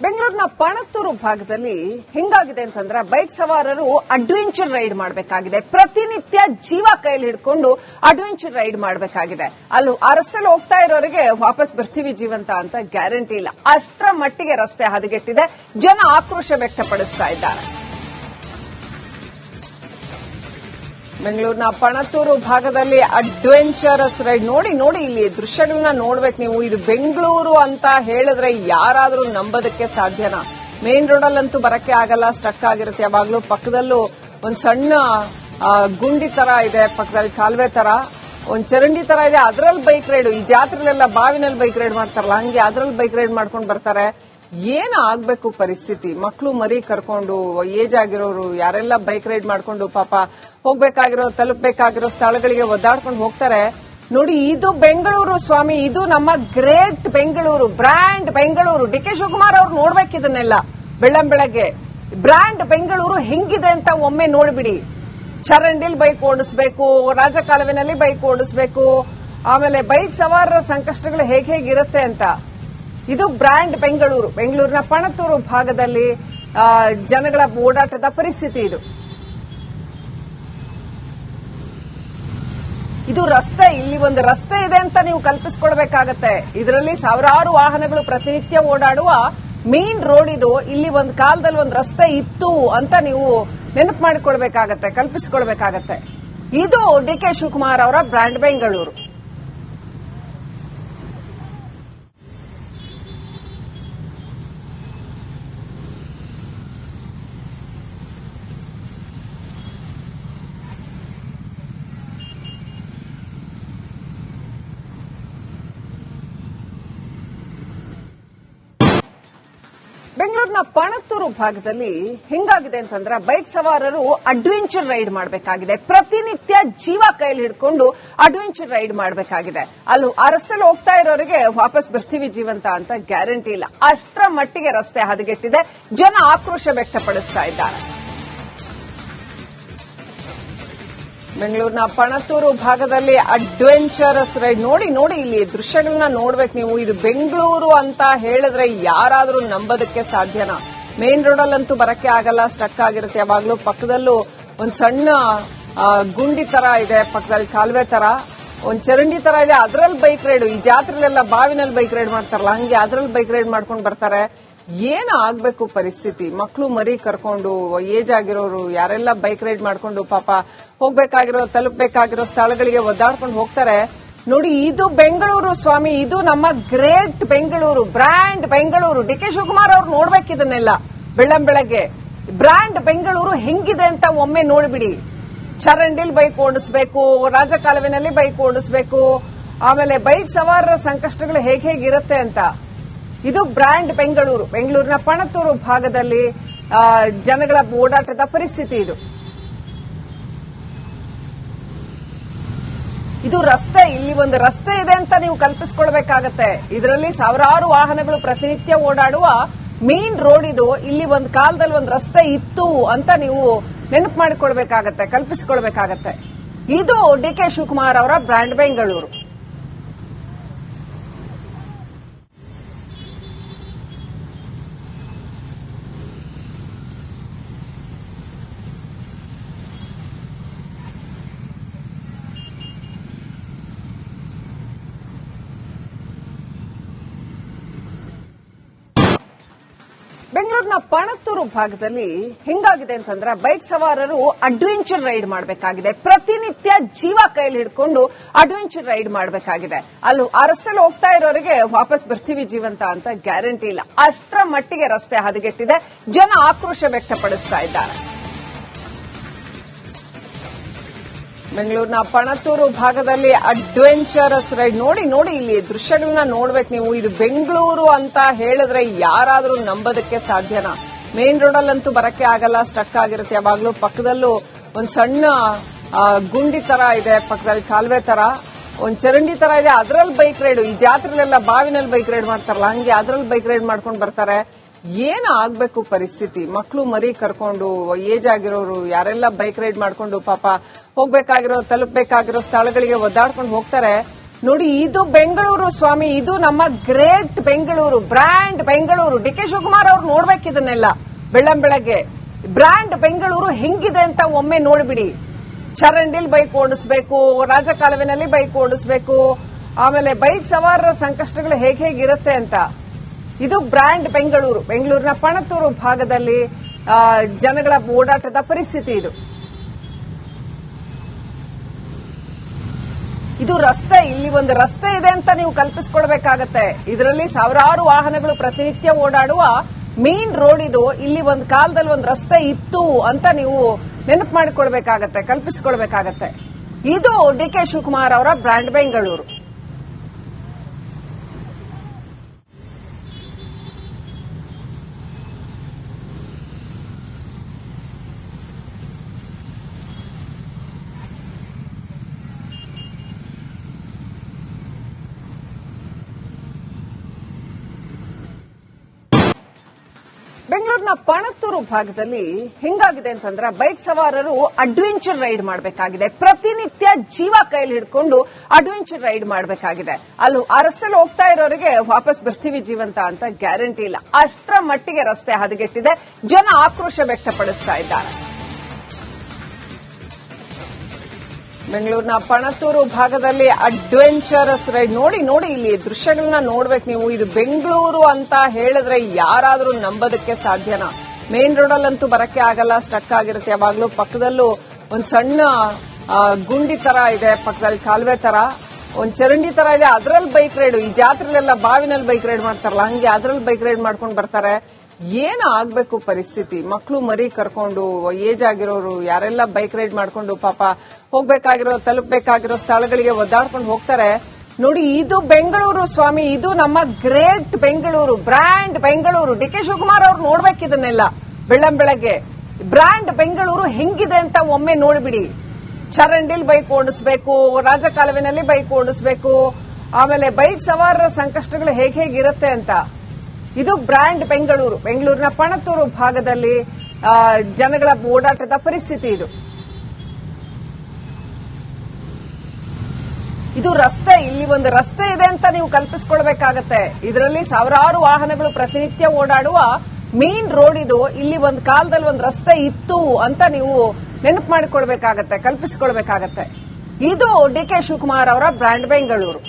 ಬೆಂಗಳೂರಿನ ಪಣತ್ತೂರು ಭಾಗದಲ್ಲಿ ಹೆಂಗಾಗಿದೆ ಅಂತಂದ್ರೆ ಬೈಕ್ ಸವಾರರು ಅಡ್ವೆಂಚರ್ ರೈಡ್ ಮಾಡಬೇಕಾಗಿದೆ. ಪ್ರತಿನಿತ್ಯ ಜೀವ ಕೈಯಲ್ಲಿ ಹಿಡ್ಕೊಂಡು ಅಡ್ವೆಂಚರ್ ರೈಡ್ ಮಾಡಬೇಕಾಗಿದೆ. ಅಲ್ಲಿ ಆ ರಸ್ತೆಯಲ್ಲಿ ಹೋಗ್ತಾ ಇರೋರಿಗೆ ವಾಪಸ್ ಬರ್ತೀವಿ ಜೀವಂತ ಅಂತ ಗ್ಯಾರಂಟಿ ಇಲ್ಲ. ಅಷ್ಟರ ಮಟ್ಟಿಗೆ ರಸ್ತೆ ಹದಗೆಟ್ಟಿದೆ. ಜನ ಆಕ್ರೋಶ ವ್ಯಕ್ತಪಡಿಸ್ತಾ ಇದ್ದಾರೆ. ಬೆಂಗಳೂರಿನ ಪಣತ್ತೂರು ಭಾಗದಲ್ಲಿ ಅಡ್ವೆಂಚರಸ್ ರೈಡ್ ನೋಡಿ ಇಲ್ಲಿ ದೃಶ್ಯಗಳನ್ನ ನೋಡ್ಬೇಕು ನೀವು. ಇದು ಬೆಂಗಳೂರು ಅಂತ ಹೇಳಿದ್ರೆ ಯಾರಾದ್ರೂ ನಂಬೋದಕ್ಕೆ ಸಾಧ್ಯನಾ? ಮೇನ್ ರೋಡಲ್ಲಂತೂ ಬರಕ್ಕೆ ಆಗಲ್ಲ, ಸ್ಟಕ್ ಆಗಿರುತ್ತೆ ಯಾವಾಗ್ಲೂ. ಪಕ್ಕದಲ್ಲೂ ಒಂದ್ ಸಣ್ಣ ಗುಂಡಿ ತರ ಇದೆ, ಪಕ್ಕದಲ್ಲಿ ಕಾಲುವೆ ತರ ಒಂದ್ ಚರಂಡಿ ತರ ಇದೆ, ಅದ್ರಲ್ಲಿ ಬೈಕ್ ರೈಡ್. ಈ ಜಾತ್ರೆಲೆಲ್ಲ ಬಾವಿನಲ್ಲಿ ಬೈಕ್ ರೈಡ್ ಮಾಡ್ತಾರಲ್ಲ ಹಂಗೆ ಅದ್ರಲ್ಲಿ ಬೈಕ್ ರೈಡ್ ಮಾಡ್ಕೊಂಡು ಬರ್ತಾರೆ. ಏನ್ ಆಗ್ಬೇಕು ಪರಿಸ್ಥಿತಿ? ಮಕ್ಕಳು ಮರಿ ಕರ್ಕೊಂಡು ಏಜ್ ಆಗಿರೋರು ಯಾರೆಲ್ಲ ಬೈಕ್ ರೈಡ್ ಮಾಡ್ಕೊಂಡು ಪಾಪ ಹೋಗ್ಬೇಕಾಗಿರೋ ತಲುಪಬೇಕಾಗಿರೋ ಸ್ಥಳಗಳಿಗೆ ಒದ್ದಾಡ್ಕೊಂಡು ಹೋಗ್ತಾರೆ. ನೋಡಿ, ಇದು ಬೆಂಗಳೂರು ಸ್ವಾಮಿ, ಇದು ನಮ್ಮ ಗ್ರೇಟ್ ಬೆಂಗಳೂರು, ಬ್ರ್ಯಾಂಡ್ ಬೆಂಗಳೂರು. ಡಿ.ಕೆ. ಶಿವಕುಮಾರ್ ಅವ್ರು ನೋಡ್ಬೇಕಿದನ್ನೆಲ್ಲ ಬೆಳ್ಳಂಬೆಳಗ್ಗೆ. ಬ್ರ್ಯಾಂಡ್ ಬೆಂಗಳೂರು ಹೆಂಗಿದೆ ಅಂತ ಒಮ್ಮೆ ನೋಡ್ಬಿಡಿ. ಚರಂಡಿಲ್ ಬೈಕ್ ಓಡಿಸ್ಬೇಕು, ರಾಜಕಾಲುವೆನಲ್ಲಿ ಬೈಕ್ ಓಡಿಸ್ಬೇಕು, ಆಮೇಲೆ ಬೈಕ್ ಸವಾರರ ಸಂಕಷ್ಟಗಳು ಹೇಗಿರುತ್ತೆ ಅಂತ. ಇದು ಬ್ರ್ಯಾಂಡ್ ಬೆಂಗಳೂರು. ಬೆಂಗಳೂರಿನ ಪಣತ್ತೂರು ಭಾಗದಲ್ಲಿ ಜನಗಳ ಓಡಾಟದ ಪರಿಸ್ಥಿತಿ ಇದು. ಇದು ರಸ್ತೆ, ಇಲ್ಲಿ ಒಂದು ರಸ್ತೆ ಇದೆ ಅಂತ ನೀವು ಕಲ್ಪಿಸ್ಕೊಳ್ಬೇಕಾಗತ್ತೆ. ಇದರಲ್ಲಿ ಸಾವಿರಾರು ವಾಹನಗಳು ಪ್ರತಿನಿತ್ಯ ಓಡಾಡುವ ಮೇನ್ ರೋಡ್ ಇದು. ಇಲ್ಲಿ ಒಂದು ಕಾಲದಲ್ಲಿ ಒಂದು ರಸ್ತೆ ಇತ್ತು ಅಂತ ನೀವು ನೆನಪು ಮಾಡಿಕೊಳ್ಬೇಕಾಗತ್ತೆ, ಕಲ್ಪಿಸಿಕೊಳ್ಬೇಕಾಗತ್ತೆ. ಇದು ಡಿ.ಕೆ. ಶಿವಕುಮಾರ್ ಅವರ ಬ್ರ್ಯಾಂಡ್ ಬೆಂಗಳೂರು. ಬೆಂಗಳೂರಿನ ಪಣತ್ತೂರು ಭಾಗದಲ್ಲಿ ಹೆಂಗಾಗಿದೆ ಅಂತಂದ್ರೆ ಬೈಕ್ ಸವಾರರು ಅಡ್ವೆಂಚರ್ ರೈಡ್ ಮಾಡಬೇಕಾಗಿದೆ. ಪ್ರತಿನಿತ್ಯ ಜೀವ ಕೈಯಲ್ಲಿ ಹಿಡ್ಕೊಂಡು ಅಡ್ವೆಂಚರ್ ರೈಡ್ ಮಾಡಬೇಕಾಗಿದೆ. ಅಲ್ಲಿ ಆ ರಸ್ತೆಯಲ್ಲಿ ಹೋಗ್ತಾ ಇರೋರಿಗೆ ವಾಪಸ್ ಬರ್ತೀವಿ ಜೀವಂತ ಅಂತ ಗ್ಯಾರಂಟಿ ಇಲ್ಲ. ಅಷ್ಟರ ಮಟ್ಟಿಗೆ ರಸ್ತೆ ಹದಗೆಟ್ಟಿದೆ. ಜನ ಆಕ್ರೋಶ ವ್ಯಕ್ತಪಡಿಸ್ತಾ ಇದ್ದಾರೆ. ಬೆಂಗಳೂರಿನ ಪಣತ್ತೂರು ಭಾಗದಲ್ಲಿ ಅಡ್ವೆಂಚರಸ್ ರೈಡ್ ನೋಡಿ ಇಲ್ಲಿ ದೃಶ್ಯಗಳನ್ನ ನೋಡ್ಬೇಕು ನೀವು. ಇದು ಬೆಂಗಳೂರು ಅಂತ ಹೇಳಿದ್ರೆ ಯಾರಾದ್ರೂ ನಂಬೋದಕ್ಕೆ ಸಾಧ್ಯನಾ? ಮೇನ್ ರೋಡಲ್ಲಂತೂ ಬರಕ್ಕೆ ಆಗಲ್ಲ, ಸ್ಟಕ್ ಆಗಿರುತ್ತೆ ಯಾವಾಗ್ಲೂ. ಪಕ್ಕದಲ್ಲೂ ಒಂದ್ ಸಣ್ಣ ಗುಂಡಿ ತರ ಇದೆ, ಪಕ್ಕದಲ್ಲಿ ಕಾಲುವೆ ತರ ಒಂದ್ ಚರಂಡಿ ತರ ಇದೆ, ಅದ್ರಲ್ಲಿ ಬೈಕ್ ರೈಡ್. ಈ ಜಾತ್ರೆಲೆಲ್ಲ ಬಾವಿನಲ್ಲಿ ಬೈಕ್ ರೈಡ್ ಮಾಡ್ತಾರಲ್ಲ ಹಂಗೆ ಅದ್ರಲ್ಲಿ ಬೈಕ್ ರೈಡ್ ಮಾಡ್ಕೊಂಡು ಬರ್ತಾರೆ. ಏನ್ ಆಗ್ಬೇಕು ಪರಿಸ್ಥಿತಿ? ಮಕ್ಕಳು ಮರಿ ಕರ್ಕೊಂಡು ಏಜ್ ಆಗಿರೋರು ಯಾರೆಲ್ಲ ಬೈಕ್ ರೈಡ್ ಮಾಡ್ಕೊಂಡು ಪಾಪ ಹೋಗ್ಬೇಕಾಗಿರೋ ತಲುಪಬೇಕಾಗಿರೋ ಸ್ಥಳಗಳಿಗೆ ಒದ್ದಾಡ್ಕೊಂಡು ಹೋಗ್ತಾರೆ. ನೋಡಿ, ಇದು ಬೆಂಗಳೂರು ಸ್ವಾಮಿ, ಇದು ನಮ್ಮ ಗ್ರೇಟ್ ಬೆಂಗಳೂರು, ಬ್ರ್ಯಾಂಡ್ ಬೆಂಗಳೂರು. ಡಿ.ಕೆ. ಶಿವಕುಮಾರ್ ಅವ್ರು ನೋಡ್ಬೇಕಿದನ್ನೆಲ್ಲ ಬೆಳ್ಳಂಬೆಳಗ್ಗೆ. ಬ್ರ್ಯಾಂಡ್ ಬೆಂಗಳೂರು ಹೆಂಗಿದೆ ಅಂತ ಒಮ್ಮೆ ನೋಡ್ಬಿಡಿ. ಚರಂಡಿಲ್ ಬೈಕ್ ಓಡಿಸ್ಬೇಕು, ರಾಜಕಾಲುವೆನಲ್ಲಿ ಬೈಕ್ ಓಡಿಸ್ಬೇಕು, ಆಮೇಲೆ ಬೈಕ್ ಸವಾರರ ಸಂಕಷ್ಟಗಳು ಹೇಗಿರುತ್ತೆ ಅಂತ. ಇದು ಬ್ರ್ಯಾಂಡ್ ಬೆಂಗಳೂರು. ಬೆಂಗಳೂರಿನ ಪಣತ್ತೂರು ಭಾಗದಲ್ಲಿ ಜನಗಳ ಓಡಾಟದ ಪರಿಸ್ಥಿತಿ ಇದು. ಇದು ರಸ್ತೆ, ಇಲ್ಲಿ ಒಂದು ರಸ್ತೆ ಇದೆ ಅಂತ ನೀವು ಕಲ್ಪಿಸ್ಕೊಳ್ಬೇಕಾಗತ್ತೆ. ಇದರಲ್ಲಿ ಸಾವಿರಾರು ವಾಹನಗಳು ಪ್ರತಿನಿತ್ಯ ಓಡಾಡುವ ಮೇನ್ ರೋಡ್ ಇದು. ಇಲ್ಲಿ ಒಂದು ಕಾಲದಲ್ಲಿ ಒಂದು ರಸ್ತೆ ಇತ್ತು ಅಂತ ನೀವು ನೆನಪು ಮಾಡಿಕೊಳ್ಬೇಕಾಗತ್ತೆ, ಕಲ್ಪಿಸಿಕೊಳ್ಬೇಕಾಗತ್ತೆ. ಇದು ಡಿ.ಕೆ. ಶಿವಕುಮಾರ್ ಅವರ ಬ್ರ್ಯಾಂಡ್ ಬೆಂಗಳೂರು. ಬೆಂಗಳೂರಿನ ಪಣತ್ತೂರು ಭಾಗದಲ್ಲಿ ಹೆಂಗಾಗಿದೆ ಅಂತಂದ್ರೆ ಬೈಕ್ ಸವಾರರು ಅಡ್ವೆಂಚರ್ ರೈಡ್ ಮಾಡಬೇಕಾಗಿದೆ. ಪ್ರತಿನಿತ್ಯ ಜೀವ ಕೈಯಲ್ಲಿ ಹಿಡ್ಕೊಂಡು ಅಡ್ವೆಂಚರ್ ರೈಡ್ ಮಾಡಬೇಕಾಗಿದೆ. ಅಲ್ಲಿ ಆ ರಸ್ತೆಯಲ್ಲಿ ಹೋಗ್ತಾ ಇರೋರಿಗೆ ವಾಪಸ್ ಬರ್ತೀವಿ ಜೀವಂತ ಅಂತ ಗ್ಯಾರಂಟಿ ಇಲ್ಲ. ಅಷ್ಟರ ಮಟ್ಟಿಗೆ ರಸ್ತೆ ಹದಗೆಟ್ಟಿದೆ. ಜನ ಆಕ್ರೋಶ ವ್ಯಕ್ತಪಡಿಸ್ತಾ ಇದ್ದಾರೆ. ಬೆಂಗಳೂರಿನ ಪಣತ್ತೂರು ಭಾಗದಲ್ಲಿ ಅಡ್ವೆಂಚರಸ್ ರೈಡ್ ನೋಡಿ ಇಲ್ಲಿ ದೃಶ್ಯಗಳನ್ನ ನೋಡ್ಬೇಕು ನೀವು. ಇದು ಬೆಂಗಳೂರು ಅಂತ ಹೇಳಿದ್ರೆ ಯಾರಾದ್ರೂ ನಂಬೋದಕ್ಕೆ ಸಾಧ್ಯನಾ? ಮೇನ್ ರೋಡಲ್ಲಂತೂ ಬರಕ್ಕೆ ಆಗಲ್ಲ, ಸ್ಟಕ್ ಆಗಿರುತ್ತೆ ಯಾವಾಗ್ಲೂ. ಪಕ್ಕದಲ್ಲೂ ಒಂದ್ ಸಣ್ಣ ಗುಂಡಿ ತರ ಇದೆ, ಪಕ್ಕದಲ್ಲಿ ಕಾಲುವೆ ತರ ಒಂದ್ ಚರಂಡಿ ತರ ಇದೆ, ಅದ್ರಲ್ಲಿ ಬೈಕ್ ರೈಡ್. ಈ ಜಾತ್ರೆಲೆಲ್ಲ ಬಾವಿನಲ್ಲಿ ಬೈಕ್ ರೈಡ್ ಮಾಡ್ತಾರಲ್ಲ ಹಂಗೆ ಅದ್ರಲ್ಲಿ ಬೈಕ್ ರೈಡ್ ಮಾಡ್ಕೊಂಡು ಬರ್ತಾರೆ. ಏನ್ ಆಗ್ಬೇಕು ಪರಿಸ್ಥಿತಿ? ಮಕ್ಕಳು ಮರಿ ಕರ್ಕೊಂಡು ಏಜ್ ಆಗಿರೋರು ಯಾರೆಲ್ಲ ಬೈಕ್ ರೈಡ್ ಮಾಡ್ಕೊಂಡು ಪಾಪ ಹೋಗ್ಬೇಕಾಗಿರೋ ತಲುಪಬೇಕಾಗಿರೋ ಸ್ಥಳಗಳಿಗೆ ಒದ್ದಾಡ್ಕೊಂಡು ಹೋಗ್ತಾರೆ. ನೋಡಿ, ಇದು ಬೆಂಗಳೂರು ಸ್ವಾಮಿ, ಇದು ನಮ್ಮ great Bengaluru, brand Bengaluru. D K Shivakumar ಅವ್ರು ನೋಡ್ಬೇಕಿದನ್ನೆಲ್ಲ ಬೆಳ್ಳಂಬೆಳಗ್ಗೆ. ಬ್ರ್ಯಾಂಡ್ ಬೆಂಗಳೂರು ಹೆಂಗಿದೆ ಅಂತ ಒಮ್ಮೆ ನೋಡ್ಬಿಡಿ. ಚರಂಡಿಲ್ ಬೈಕ್ ಓಡಿಸ್ಬೇಕು, ರಾಜಕಾಲುವೆನಲ್ಲಿ ಬೈಕ್ ಓಡಿಸ್ಬೇಕು, ಆಮೇಲೆ ಬೈಕ್ ಸವಾರರ ಸಂಕಷ್ಟಗಳು ಹೇಗಿರುತ್ತೆ ಅಂತ. ಇದು ಬ್ರ್ಯಾಂಡ್ ಬೆಂಗಳೂರು. ಬೆಂಗಳೂರಿನ ಪಣತೂರು ಭಾಗದಲ್ಲಿ ಜನಗಳ ಓಡಾಟದ ಪರಿಸ್ಥಿತಿ ಇದು. ಇದು ರಸ್ತೆ, ಇಲ್ಲಿ ಒಂದು ರಸ್ತೆ ಇದೆ ಅಂತ ನೀವು ಕಲ್ಪಿಸ್ಕೊಳ್ಬೇಕಾಗತ್ತೆ. ಇದರಲ್ಲಿ ಸಾವಿರಾರು ವಾಹನಗಳು ಪ್ರತಿನಿತ್ಯ ಓಡಾಡುವ ಮೇನ್ ರೋಡ್ ಇದು. ಇಲ್ಲಿ ಒಂದು ಕಾಲದಲ್ಲಿ ಒಂದು ರಸ್ತೆ ಇತ್ತು ಅಂತ ನೀವು ನೆನಪು ಮಾಡಿಕೊಳ್ಬೇಕಾಗತ್ತೆ, ಕಲ್ಪಿಸಿಕೊಳ್ಬೇಕಾಗತ್ತೆ. ಇದು ಡಿ ಕೆ ಶಿವಕುಮಾರ್ ಅವರ ಬ್ರ್ಯಾಂಡ್ ಬೆಂಗಳೂರು. ಬೆಂಗಳೂರಿನ ಪಣತ್ತೂರು ಭಾಗದಲ್ಲಿ ಹೆಂಗಾಗಿದೆ ಅಂತಂದ್ರೆ, ಬೈಕ್ ಸವಾರರು ಅಡ್ವೆಂಚರ್ ರೈಡ್ ಮಾಡಬೇಕಾಗಿದೆ. ಪ್ರತಿನಿತ್ಯ ಜೀವ ಕೈಲಿ ಹಿಡ್ಕೊಂಡು ಅಡ್ವೆಂಚರ್ ರೈಡ್ ಮಾಡಬೇಕಾಗಿದೆ. ಅಲ್ಲಿ ಆ ರಸ್ತೆಯಲ್ಲಿ ಹೋಗ್ತಾ ಇರೋರಿಗೆ ವಾಪಸ್ ಬರ್ತೀವಿ ಜೀವಂತ ಅಂತ ಗ್ಯಾರಂಟಿ ಇಲ್ಲ. ಅಷ್ಟರ ಮಟ್ಟಿಗೆ ರಸ್ತೆ ಹದಗೆಟ್ಟಿದೆ. ಜನ ಆಕ್ರೋಶ ವ್ಯಕ್ತಪಡಿಸ್ತಾ ಇದ್ದಾರೆ. ಬೆಂಗಳೂರಿನ ಪಣತ್ತೂರು ಭಾಗದಲ್ಲಿ ಅಡ್ವೆಂಚರಸ್ ರೈಡ್ ನೋಡಿ ಇಲ್ಲಿ ದೃಶ್ಯಗಳನ್ನ ನೋಡ್ಬೇಕು ನೀವು. ಇದು ಬೆಂಗಳೂರು ಅಂತ ಹೇಳಿದ್ರೆ ಯಾರಾದ್ರೂ ನಂಬೋದಕ್ಕೆ ಸಾಧ್ಯನಾ? ಮೇನ್ ರೋಡಲ್ಲಂತೂ ಬರಕ್ಕೆ ಆಗಲ್ಲ, ಸ್ಟಕ್ ಆಗಿರುತ್ತೆ ಯಾವಾಗ್ಲೂ. ಪಕ್ಕದಲ್ಲೂ ಒಂದ್ ಸಣ್ಣ ಗುಂಡಿ ತರ ಇದೆ, ಪಕ್ಕದಲ್ಲಿ ಕಾಲುವೆ ತರ ಒಂದ್ ಚರಂಡಿ ತರ ಇದೆ, ಅದ್ರಲ್ಲಿ ಬೈಕ್ ರೈಡ್. ಈ ಜಾತ್ರೆಲೆಲ್ಲ ಬಾವಿನಲ್ಲಿ ಬೈಕ್ ರೈಡ್ ಮಾಡ್ತಾರಲ್ಲ, ಹಂಗೆ ಅದ್ರಲ್ಲಿ ಬೈಕ್ ರೈಡ್ ಮಾಡ್ಕೊಂಡು ಬರ್ತಾರೆ. ಏನು ಆಗ್ಬೇಕು ಪರಿಸ್ಥಿತಿ? ಮಕ್ಕಳು ಮರಿ ಕರ್ಕೊಂಡು, ಏಜ್ ಆಗಿರೋರು ಯಾರೆಲ್ಲ ಬೈಕ್ ರೈಡ್ ಮಾಡ್ಕೊಂಡು ಪಾಪ ತಲುಪಬೇಕಾಗಿರೋ ಸ್ಥಳಗಳಿಗೆ ಒದ್ದಾಡ್ಕೊಂಡು ಹೋಗ್ತಾರೆ. ನೋಡಿ, ಇದು ಬೆಂಗಳೂರು ಸ್ವಾಮಿ, ಇದು ನಮ್ಮ great Bengaluru, brand Bengaluru. D K Shivakumar ಅವ್ರು ನೋಡ್ಬೇಕಿದನ್ನೆಲ್ಲ ಬೆಳ್ಳಂಬೆಳಗ್ಗೆ. ಬ್ರ್ಯಾಂಡ್ ಬೆಂಗಳೂರು ಹೆಂಗಿದೆ ಅಂತ ಒಮ್ಮೆ ನೋಡ್ಬಿಡಿ. ಚರಂಡಿಲ್ ಬೈಕ್ ಓಡಿಸ್ಬೇಕು, ರಾಜಕಾಲುವೆನಲ್ಲಿ ಬೈಕ್ ಓಡಿಸ್ಬೇಕು, ಆಮೇಲೆ ಬೈಕ್ ಸವಾರರ ಸಂಕಷ್ಟಗಳು ಹೇಗಿರುತ್ತೆ ಅಂತ. ಇದು ಬ್ರ್ಯಾಂಡ್ ಬೆಂಗಳೂರು. ಬೆಂಗಳೂರಿನ ಪಣತೂರು ಭಾಗದಲ್ಲಿ ಜನಗಳ ಓಡಾಟದ ಪರಿಸ್ಥಿತಿ ಇದು. ಇದು ರಸ್ತೆ, ಇಲ್ಲಿ ಒಂದು ರಸ್ತೆ ಇದೆ ಅಂತ ನೀವು ಕಲ್ಪಿಸ್ಕೊಳ್ಬೇಕಾಗತ್ತೆ. ಇದರಲ್ಲಿ ಸಾವಿರಾರು ವಾಹನಗಳು ಪ್ರತಿನಿತ್ಯ ಓಡಾಡುವ ಮೇನ್ ರೋಡ್ ಇದು. ಇಲ್ಲಿ ಒಂದು ಕಾಲದಲ್ಲಿ ಒಂದು ರಸ್ತೆ ಇತ್ತು ಅಂತ ನೀವು ನೆನಪು ಮಾಡಿಕೊಳ್ಬೇಕಾಗತ್ತೆ, ಕಲ್ಪಿಸಿಕೊಳ್ಬೇಕಾಗತ್ತೆ. ಇದು ಡಿ ಕೆ ಶಿವಕುಮಾರ್ ಅವರ ಬ್ರ್ಯಾಂಡ್ ಬೆಂಗಳೂರು.